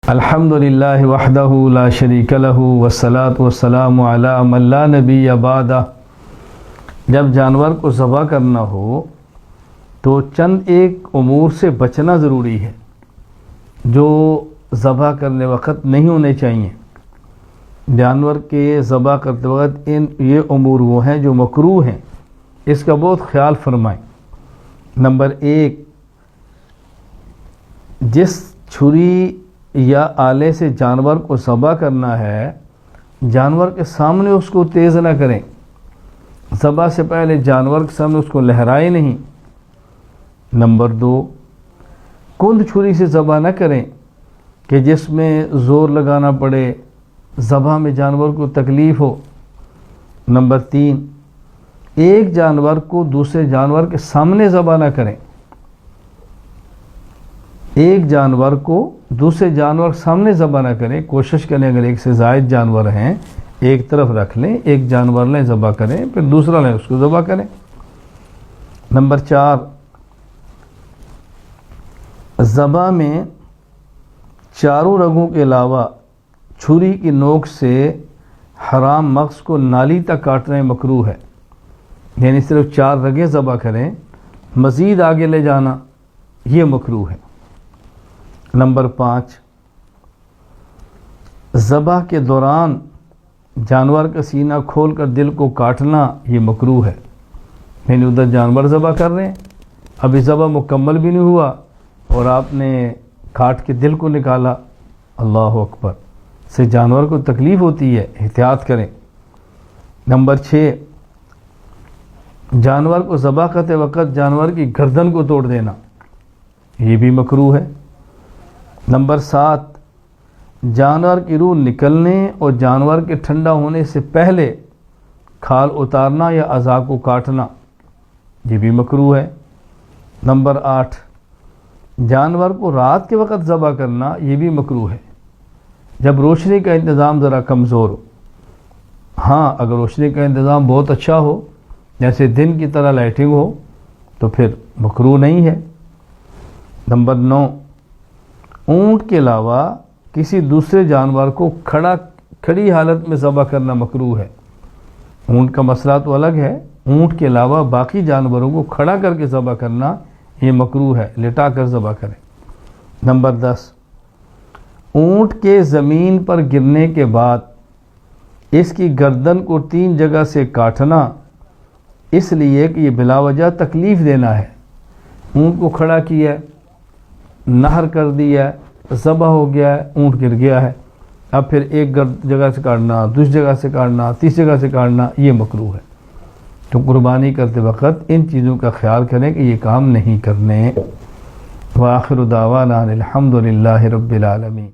الحمدللہ وحدہ لا شریک لہ والصلاۃ والسلام علی من لا نبی بعدہ۔ جب جانور کو ذبح کرنا ہو تو چند ایک امور سے بچنا ضروری ہے جو ذبح کرنے وقت نہیں ہونے چاہیے۔ جانور کے ذبح کرتے وقت یہ امور وہ ہیں جو مکروہ ہیں، اس کا بہت خیال فرمائیں۔ نمبر 1، جس چھری یا آلے سے جانور کو ذبح کرنا ہے جانور کے سامنے اس کو تیز نہ کریں، ذبح سے پہلے جانور کے سامنے اس کو لہرائے نہیں۔ نمبر 2، کند چھری سے ذبح نہ کریں کہ جس میں زور لگانا پڑے، ذبح میں جانور کو تکلیف ہو۔ نمبر 3، ایک جانور کو دوسرے جانور کے سامنے ذبح نہ کریں، ایک جانور کو دوسرے جانور کے سامنے ذبح نہ کریں، کوشش کریں اگر ایک سے زائد جانور ہیں ایک طرف رکھ لیں، ایک جانور لیں ذبح کریں پھر دوسرا لیں اس کو ذبح کریں۔ نمبر 4، ذبح میں چاروں رگوں کے علاوہ چھری کی نوک سے حرام مغز کو نالی تک کاٹنا مکروہ ہے، یعنی صرف 4 رگیں ذبح کریں، مزید آگے لے جانا یہ مکروہ ہے۔ نمبر 5، ذبح کے دوران جانور کا سینہ کھول کر دل کو کاٹنا یہ مکروہ ہے، یعنی ادھر جانور ذبح کر رہے ہیں، ابھی ذبح مکمل بھی نہیں ہوا اور آپ نے کاٹ کے دل کو نکالا، اللہ اکبر، سے جانور کو تکلیف ہوتی ہے، احتیاط کریں۔ نمبر 6، جانور کو ذبح کرتے وقت جانور کی گردن کو توڑ دینا یہ بھی مکروہ ہے۔ نمبر 7، جانور کی روح نکلنے اور جانور کے ٹھنڈا ہونے سے پہلے کھال اتارنا یا اعضاء کو کاٹنا یہ بھی مکروہ ہے۔ نمبر 8، جانور کو رات کے وقت ذبح کرنا یہ بھی مکروہ ہے جب روشنی کا انتظام ذرا کمزور ہو۔ ہاں اگر روشنی کا انتظام بہت اچھا ہو جیسے دن کی طرح لائٹنگ ہو تو پھر مکروہ نہیں ہے۔ نمبر 9، اونٹ کے علاوہ کسی دوسرے جانور کو کھڑی حالت میں ذبح کرنا مکروہ ہے۔ اونٹ کا مسئلہ تو الگ ہے، اونٹ کے علاوہ باقی جانوروں کو کھڑا کر کے ذبح کرنا یہ مکروہ ہے، لٹا کر ذبح کریں۔ نمبر 10، اونٹ کے زمین پر گرنے کے بعد اس کی گردن کو 3 جگہ سے کاٹنا اس لیے کہ یہ بلا وجہ تکلیف دینا ہے۔ اونٹ کو کھڑا کیا ہے، نہر کر دیا ہے، ذبح ہو گیا ہے، اونٹ گر گیا ہے، اب پھر ایک جگہ سے کاٹنا، دوسری جگہ سے کاٹنا، تیسری جگہ سے کاٹنا یہ مکروہ ہے۔ تو قربانی کرتے وقت ان چیزوں کا خیال کریں کہ یہ کام نہیں کرنے۔ وآخر دعوانا الحمدللہ رب العالمین۔